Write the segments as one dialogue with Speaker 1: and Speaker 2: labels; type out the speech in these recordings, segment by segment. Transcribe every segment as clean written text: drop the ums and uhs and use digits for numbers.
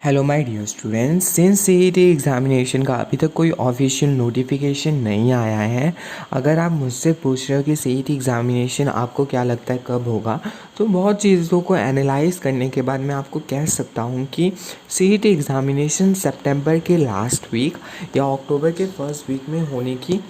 Speaker 1: Hello my dear students, since CET examination का अभी तक कोई ऑफिशियल नोटिफिकेशन नहीं आया है। अगर आप मुझसे पूछ रहे हो कि सीईटी एग्ज़ामिनेशन आपको क्या लगता है कब होगा, तो बहुत चीज़ों को एनालाइज करने के बाद मैं आपको कह सकता हूँ कि सीईटी एग्ज़ामिनेशन सितंबर के लास्ट वीक या अक्टूबर के फर्स्ट वीक में होने की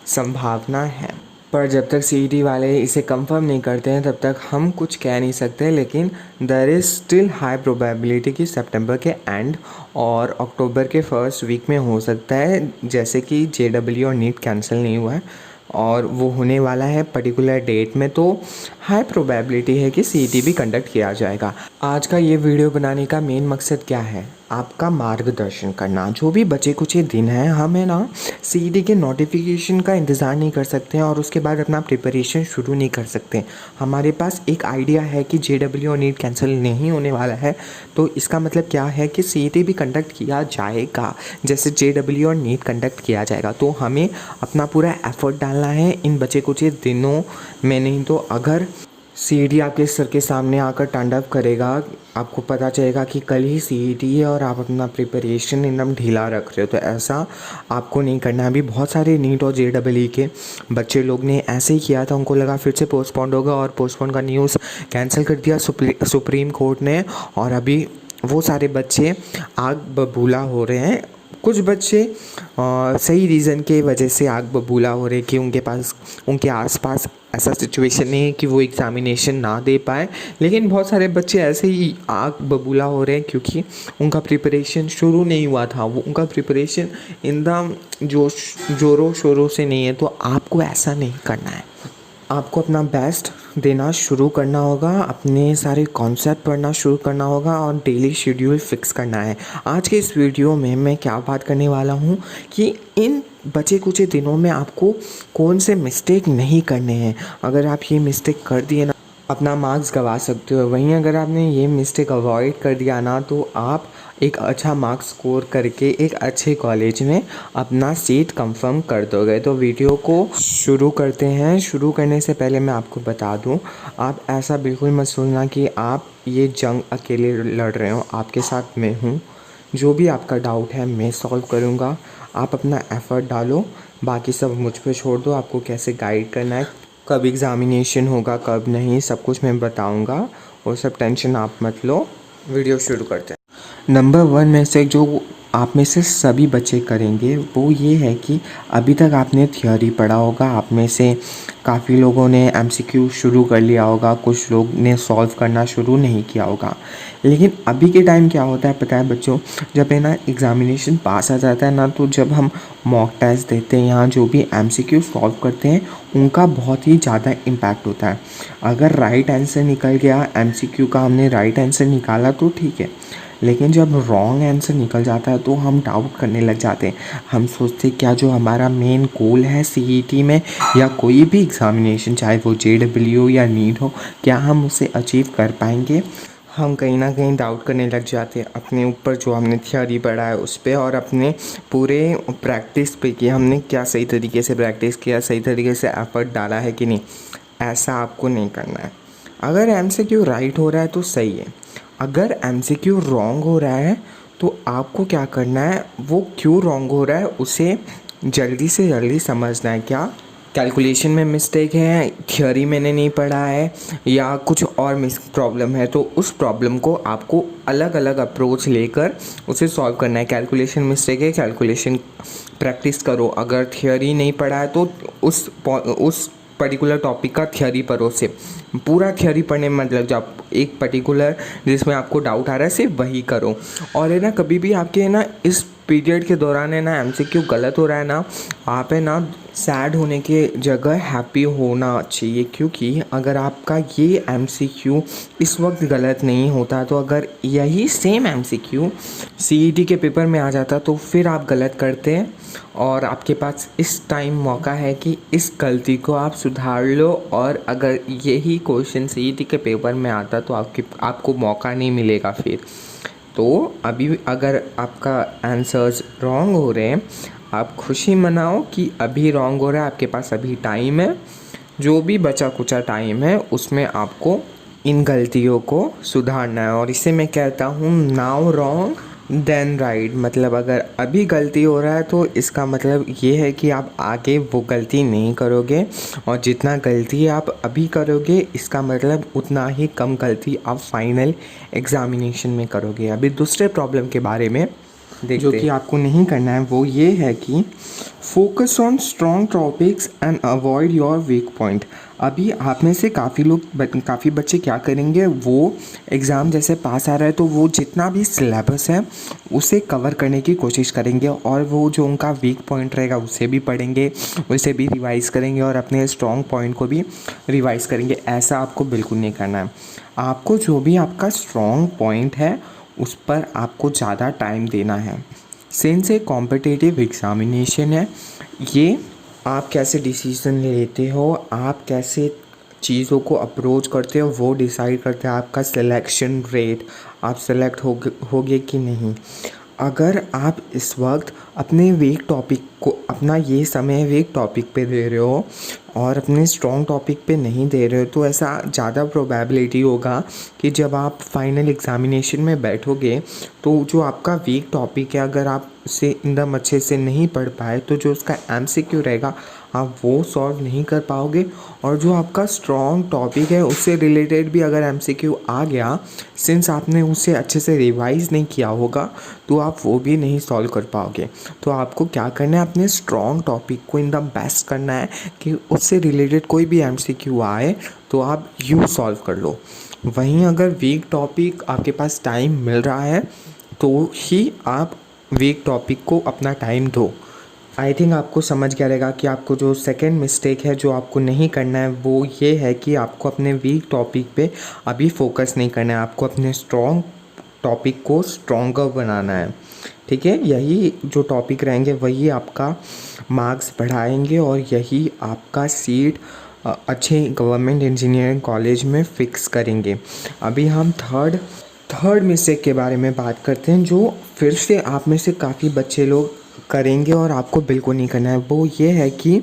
Speaker 1: संभावना है। पर जब तक सीईटी वाले इसे कंफर्म नहीं करते हैं तब तक हम कुछ कह नहीं सकते, लेकिन there is still high probability कि सितंबर के एंड और अक्टूबर के फर्स्ट वीक में हो सकता है। जैसे कि जेडब्ल्यू और नीट कैंसिल नहीं हुआ है और वो होने वाला है पर्टिकुलर डेट में, तो हाई प्रोबेबिलिटी है कि सीईटी भी कंडक्ट किया जाएगा। आज का ये वीडियो बनाने का मेन मकसद क्या है? आपका मार्गदर्शन करना। जो भी बचे कुछ दिन हैं, हमें ना सीईटी के नोटिफिकेशन का इंतज़ार नहीं कर सकते हैं और उसके बाद अपना प्रिपरेशन शुरू नहीं कर सकते। हमारे पास एक आइडिया है कि जेडब्ल्यू और नीट कैंसिल नहीं होने वाला है, तो इसका मतलब क्या है कि सीईटी भी कंडक्ट किया जाएगा जैसे जेडब्ल्यू और नीट कंडक्ट किया जाएगा। तो हमें अपना पूरा एफर्ट डालना है इन बचे कुछ दिनों में, नहीं तो अगर सीईटी आपके सर के सामने आकर तांडव करेगा, आपको पता चलेगा कि कल ही सीईटी है और आप अपना प्रिपरेशन एकदम ढीला रख रहे हो, तो ऐसा आपको नहीं करना है। अभी बहुत सारे नीट और जेडब्ल्यू के बच्चे लोग ने ऐसे ही किया था, उनको लगा फिर से पोस्टपोन्ड होगा और पोस्टपोन का न्यूज़ कैंसिल कर दिया सुप्रीम कोर्ट ने, और अभी वो सारे बच्चे आग बबूला हो रहे हैं। कुछ बच्चे सही रीज़न के वजह से आग बबूला हो रहे कि उनके आसपास ऐसा सिचुएशन नहीं है कि वो एग्ज़ामिनेशन ना दे पाए, लेकिन बहुत सारे बच्चे ऐसे ही आग बबूला हो रहे हैं क्योंकि उनका प्रिपरेशन शुरू नहीं हुआ था। वो उनका प्रिपरेशन एकदम जोरों शोरों से नहीं है। तो आपको ऐसा नहीं करना है, आपको अपना बेस्ट देना शुरू करना होगा, अपने सारे कॉन्सेप्ट पढ़ना शुरू करना होगा और डेली शेड्यूल फिक्स करना है। आज के इस वीडियो में मैं क्या बात करने वाला हूँ कि इन बचे कुछ दिनों में आपको कौन से मिस्टेक नहीं करने हैं। अगर आप ये मिस्टेक कर दिए ना, अपना मार्क्स गंवा सकते हो। वहीं अगर आपने ये मिस्टेक अवॉइड कर दिया ना, तो आप एक अच्छा मार्क्स स्कोर करके एक अच्छे कॉलेज में अपना सीट कंफर्म कर दोगे। तो वीडियो को शुरू करते हैं। शुरू करने से पहले मैं आपको बता दूं, आप ऐसा बिल्कुल मत सोचना कि आप ये जंग अकेले लड़ रहे हो। आपके साथ मैं हूँ, जो भी आपका डाउट है मैं सॉल्व करूँगा। आप अपना एफ़र्ट डालो, बाकी सब मुझ पे छोड़ दो। आपको कैसे गाइड करना है, कब एग्ज़ामिनेशन होगा कब नहीं, सब कुछ मैं बताऊँगा, और सब टेंशन आप मत लो। वीडियो शुरू करते हैं। नंबर 1 में से जो आप में से सभी बच्चे करेंगे वो ये है कि अभी तक आपने थियोरी पढ़ा होगा। आप में से काफ़ी लोगों ने एमसीक्यू शुरू कर लिया होगा, कुछ लोग ने सॉल्व करना शुरू नहीं किया होगा। लेकिन अभी के टाइम क्या होता है पता है बच्चों, जब है ना एग्ज़ामिनेशन पास आ जाता है ना, तो जब हम मॉक टेस्ट देते हैं, यहाँ जो भी एमसीक्यू सॉल्व करते हैं उनका बहुत ही ज़्यादा इम्पैक्ट होता है। अगर राइट आंसर निकल गया, एमसीक्यू का हमने राइट आंसर निकाला तो ठीक है, लेकिन जब रॉन्ग आंसर निकल जाता है तो हम डाउट करने लग जाते हैं। हम सोचते हैं क्या जो हमारा मेन गोल है सीईटी में या कोई भी एग्ज़ामिनेशन, चाहे वो जेडब्ल्यू या नीट हो, क्या हम उसे अचीव कर पाएंगे। हम कहीं ना कहीं डाउट करने लग जाते हैं अपने ऊपर, जो हमने थियोरी पढ़ा है उस पर, और अपने पूरे प्रैक्टिस पे कि हमने क्या सही तरीके से प्रैक्टिस किया, सही तरीके से एफर्ट डाला है कि नहीं। ऐसा आपको नहीं करना है। अगर एमसीक्यू राइट हो रहा है तो सही है, अगर एमसीक्यू रॉन्ग हो रहा है तो आपको क्या करना है, वो क्यों रॉन्ग हो रहा है उसे जल्दी से जल्दी समझना है। क्या कैलकुलेशन में मिस्टेक है, थियोरी मैंने नहीं पढ़ा है, या कुछ और प्रॉब्लम है, तो उस प्रॉब्लम को आपको अलग अलग अप्रोच लेकर उसे सॉल्व करना है। कैलकुलेशन मिस्टेक है, कैलकुलेशन प्रैक्टिस करो। अगर थियोरी नहीं पढ़ा है तो उस पर्टिकुलर टॉपिक का थियोरी पढ़ो। से पूरा थियोरी पढ़ने में मत लग जाओ, एक पर्टिकुलर जिसमें आपको डाउट आ रहा है सिर्फ वही करो। और है ना, कभी भी आपके है ना इस पीरियड के दौरान है ना एमसीक्यू गलत हो रहा है ना, आप है ना सैड होने के जगह हैप्पी होना चाहिए, क्योंकि अगर आपका ये एमसीक्यू इस वक्त गलत नहीं होता, तो अगर यही सेम एमसीक्यू सीईटी के पेपर में आ जाता तो फिर आप गलत करते हैं, और आपके पास इस टाइम मौका है कि इस गलती को आप सुधार लो। और अगर यही क्वेश्चन सीईटी के पेपर में आता तो आपको मौका नहीं मिलेगा फिर। तो अभी अगर आपका आंसर्स रॉन्ग हो रहे हैं, आप खुशी मनाओ कि अभी रॉन्ग हो रहा है, आपके पास अभी टाइम है। जो भी बचा कुचा टाइम है उसमें आपको इन गलतियों को सुधारना है। और इसे मैं कहता हूँ नाउ रॉन्ग देन राइट, मतलब अगर अभी गलती हो रहा है तो इसका मतलब ये है कि आप आगे वो गलती नहीं करोगे, और जितना गलती आप अभी करोगे इसका मतलब उतना ही कम गलती आप फाइनल एग्ज़ामिनेशन में करोगे। अभी दूसरे प्रॉब्लम के बारे में देखते जो कि आपको नहीं करना है, वो ये है कि focus on strong topics and avoid your weak point. अभी आप में से काफ़ी बच्चे क्या करेंगे, वो एग्ज़ाम जैसे पास आ रहा है तो वो जितना भी सिलेबस है उसे कवर करने की कोशिश करेंगे, और वो जो उनका वीक पॉइंट रहेगा उसे भी पढ़ेंगे, उसे भी रिवाइज़ करेंगे और अपने स्ट्रॉन्ग पॉइंट को भी रिवाइज़ करेंगे। ऐसा आपको बिल्कुल नहीं करना है। आपको जो भी आपका स्ट्रॉन्ग पॉइंट है उस पर आपको ज़्यादा टाइम देना है। सिंस एक कॉम्पिटिटिव एग्ज़ामिनेशन है, ये आप कैसे डिसीज़न लेते हो, आप कैसे चीज़ों को अप्रोच करते हो, वो डिसाइड करते हैं आपका सिलेक्शन रेट, आप सेलेक्ट होगे कि नहीं। अगर आप इस वक्त अपने वीक टॉपिक को, अपना ये समय वीक टॉपिक पे दे रहे हो और अपने स्ट्रॉन्ग टॉपिक पे नहीं दे रहे हो, तो ऐसा ज़्यादा प्रोबेबिलिटी होगा कि जब आप फाइनल एग्ज़ामिनेशन में बैठोगे तो जो आपका वीक टॉपिक है, अगर आप उसे एकदम अच्छे से नहीं पढ़ पाए तो जो उसका एमसीक्यू रहेगा आप वो सॉल्व नहीं कर पाओगे, और जो आपका स्ट्रॉन्ग टॉपिक है उससे रिलेटेड भी अगर एमसीक्यू आ गया, सिंस आपने उसे अच्छे से रिवाइज़ नहीं किया होगा तो आप वो भी नहीं सॉल्व कर पाओगे। तो आपको क्या करना है, अपने स्ट्रॉन्ग टॉपिक को एकदम बेस्ट करना है कि उससे रिलेटेड कोई भी एमसीक्यू आए तो आप यूँ सॉल्व कर लो। वहीं अगर वीक टॉपिक आपके पास टाइम मिल रहा है तो ही आप वीक टॉपिक को अपना टाइम दो। आई थिंक आपको समझ गया रहेगा कि आपको जो सेकंड मिस्टेक है जो आपको नहीं करना है वो ये है कि आपको अपने वीक टॉपिक पे अभी फोकस नहीं करना है, आपको अपने स्ट्रॉन्ग टॉपिक को स्ट्रॉन्गर बनाना है। ठीक है, यही जो टॉपिक रहेंगे वही आपका मार्क्स बढ़ाएंगे और यही आपका सीट अच्छे गवर्नमेंट इंजीनियरिंग कॉलेज में फ़िक्स करेंगे। अभी हम थर्ड मिस्टेक के बारे में बात करते हैं, जो फिर से आप में से काफ़ी बच्चे लोग करेंगे और आपको बिल्कुल नहीं करना है। वो ये है कि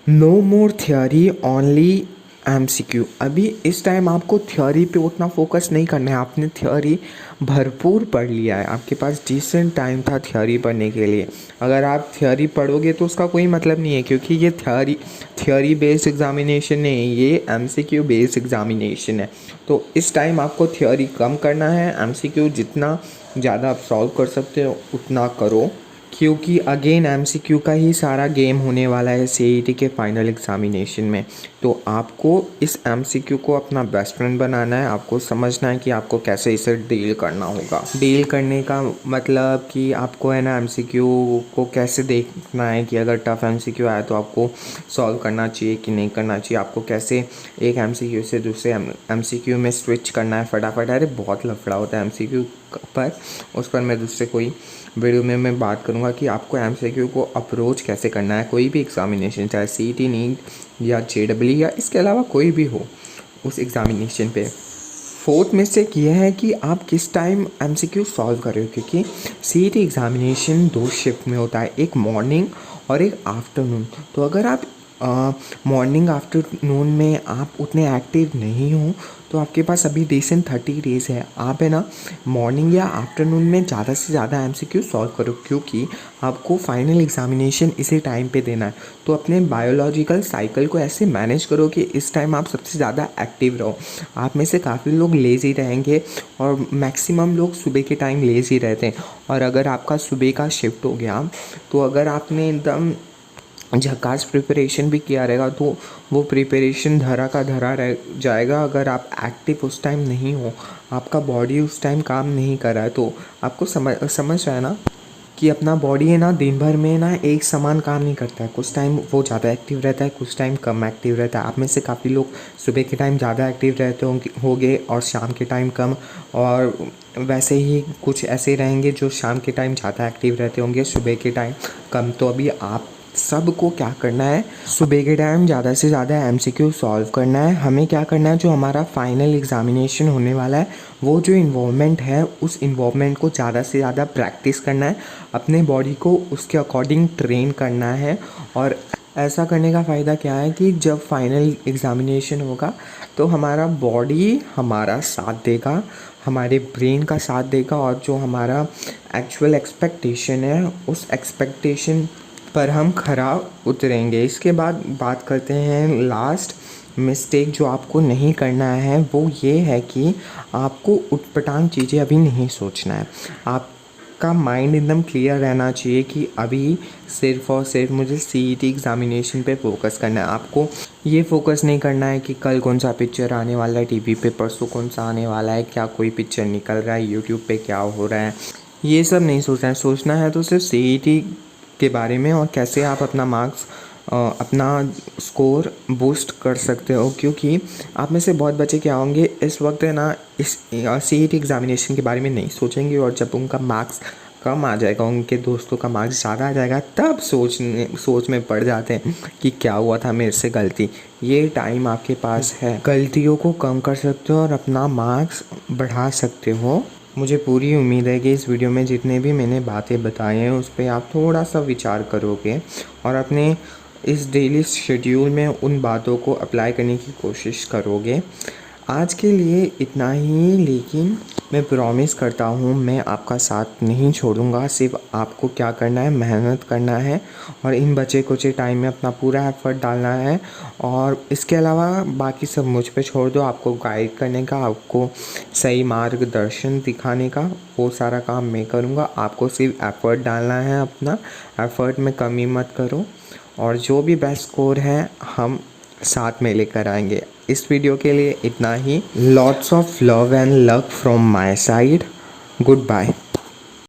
Speaker 1: नो मोर थियोरी ओनली एमसीक्यू। अभी इस टाइम आपको थ्योरी पे उतना फोकस नहीं करना है, आपने थ्योरी भरपूर पढ़ लिया है, आपके पास डिसेंट टाइम था थ्योरी पढ़ने के लिए। अगर आप थ्योरी पढ़ोगे तो उसका कोई मतलब नहीं है, क्योंकि ये थ्योरी बेस्ड एग्जामिनेशन नहीं है, ये एमसीक्यू बेस्ड एग्जामिनेशन है। तो इस टाइम आपको थ्योरी कम करना है, एमसीक्यू जितना ज़्यादा आप सॉल्व कर सकते हो उतना करो, क्योंकि अगेन एमसीक्यू का ही सारा गेम होने वाला है सीईटी के फाइनल एग्जामिनेशन में। तो आपको इस एमसीक्यू को अपना बेस्ट फ्रेंड बनाना है, आपको समझना है कि आपको कैसे इसे डील करना होगा। डील करने का मतलब कि आपको है ना एमसीक्यू को कैसे देखना है कि अगर टफ एमसीक्यू आया तो आपको सॉल्व करना चाहिए कि नहीं करना चाहिए, आपको कैसे एक एमसीक्यू से दूसरे एमसीक्यू में स्विच करना है फटाफट। अरे बहुत लफड़ा होता है एमसीक्यू पर, उस पर मैं दूसरे कोई वीडियो में मैं बात करूँगा कि आपको एमसीक्यू को अप्रोच कैसे करना है। कोई भी एग्ज़ामिनेशन, चाहे सीईटी, नीट या जेडब्ल्यू या इसके अलावा कोई भी हो उस एग्ज़ामिनेशन पे। फोर्थ मिस्टेक ये है कि आप किस टाइम एमसीक्यू सॉल्व कर रहे हो, क्योंकि सीईटी एग्ज़ामिनेशन 2 शिफ्ट में होता है, एक मॉर्निंग और एक आफ्टरनून। तो अगर आप मॉर्निंग आफ्टरनून में आप उतने एक्टिव नहीं हो तो आपके पास अभी डिसेंट 30 डेज़ है, आप है ना मॉर्निंग या आफ्टरनून में ज़्यादा से ज़्यादा एमसीक्यू सॉल्व करो, क्योंकि आपको फाइनल एग्ज़ामिनेशन इसी टाइम पे देना है। तो अपने बायोलॉजिकल साइकिल को ऐसे मैनेज करो कि इस टाइम आप सबसे ज़्यादा एक्टिव रहो। आप में से काफ़ी लोग लेज़ी रहेंगे और मैक्सिमम लोग सुबह के टाइम लेज़ी रहते हैं, और अगर आपका सुबह का शिफ्ट हो गया तो अगर आपने एकदम झकास प्रिपरेशन भी किया रहेगा तो वो प्रिपरेशन धरा का धरा रह जाएगा। अगर आप एक्टिव उस टाइम नहीं हो, आपका बॉडी उस टाइम काम नहीं कर रहा है, तो आपको समझ रहा है ना कि अपना बॉडी है ना दिन भर में ना एक समान काम नहीं करता है। कुछ टाइम वो ज़्यादा एक्टिव रहता है, कुछ टाइम कम एक्टिव रहता है। आप में से काफ़ी लोग सुबह के टाइम ज़्यादा एक्टिव रहते होंगे और शाम के टाइम कम, और वैसे ही कुछ ऐसे रहेंगे जो शाम के टाइम ज़्यादा एक्टिव रहते होंगे, सुबह के टाइम कम। तो अभी आप सबको क्या करना है, सुबह के टाइम ज़्यादा से ज़्यादा एमसीक्यू सॉल्व करना है। हमें क्या करना है, जो हमारा फाइनल एग्ज़ामिनेशन होने वाला है वो जो इन्वॉल्वमेंट है उस इन्वॉल्वमेंट को ज़्यादा से ज़्यादा प्रैक्टिस करना है, अपने बॉडी को उसके अकॉर्डिंग ट्रेन करना है। और ऐसा करने का फ़ायदा क्या है कि जब फाइनल एग्ज़ामिनेशन होगा तो हमारा बॉडी हमारा साथ देगा, हमारे ब्रेन का साथ देगा और जो हमारा एक्चुअल एक्सपेक्टेशन है उस एक्सपेक्टेशन पर हम खरा उतरेंगे। इसके बाद बात करते हैं लास्ट मिस्टेक जो आपको नहीं करना है, वो ये है कि आपको उटपटांग चीज़ें अभी नहीं सोचना है। आपका माइंड एकदम क्लियर रहना चाहिए कि अभी सिर्फ़ और सिर्फ मुझे सीईटी एग्ज़ामिनेशन पे फोकस करना है। आपको ये फोकस नहीं करना है कि कल कौन सा पिक्चर आने वाला है टीवी पे, परसों कौन सा आने वाला है, क्या कोई पिक्चर निकल रहा है यूट्यूब पे, क्या हो रहा है, ये सब नहीं सोचना है। सोचना है तो सिर्फ सीईटी के बारे में और कैसे आप अपना मार्क्स अपना स्कोर बूस्ट कर सकते हो। क्योंकि आप में से बहुत बच्चे क्या होंगे इस वक्त है ना, इस सीईटी एग्ज़ामिनेशन के बारे में नहीं सोचेंगे, और जब उनका मार्क्स कम आ जाएगा, उनके दोस्तों का मार्क्स ज़्यादा आ जाएगा, तब सोच में पड़ जाते हैं कि क्या हुआ था मेरे से गलती। ये टाइम आपके पास है, गलतियों को कम कर सकते हो और अपना मार्क्स बढ़ा सकते हो। मुझे पूरी उम्मीद है कि इस वीडियो में जितने भी मैंने बातें बताई हैं उस पर आप थोड़ा सा विचार करोगे और अपने इस डेली शेड्यूल में उन बातों को अप्लाई करने की कोशिश करोगे। आज के लिए इतना ही, लेकिन मैं प्रॉमिस करता हूँ मैं आपका साथ नहीं छोड़ूंगा। सिर्फ आपको क्या करना है, मेहनत करना है और इन बचे कुछ टाइम में अपना पूरा एफर्ट डालना है। और इसके अलावा बाकी सब मुझ पे छोड़ दो। आपको गाइड करने का, आपको सही मार्गदर्शन दिखाने का, वो सारा काम मैं करूँगा। आपको सिर्फ एफ़र्ट डालना है, अपना एफ़र्ट में कमी मत करो और जो भी बेस्ट स्कोर है हम साथ में लेकर आएंगे। इस वीडियो के लिए इतना ही। Lots of love and luck from my side. Good bye.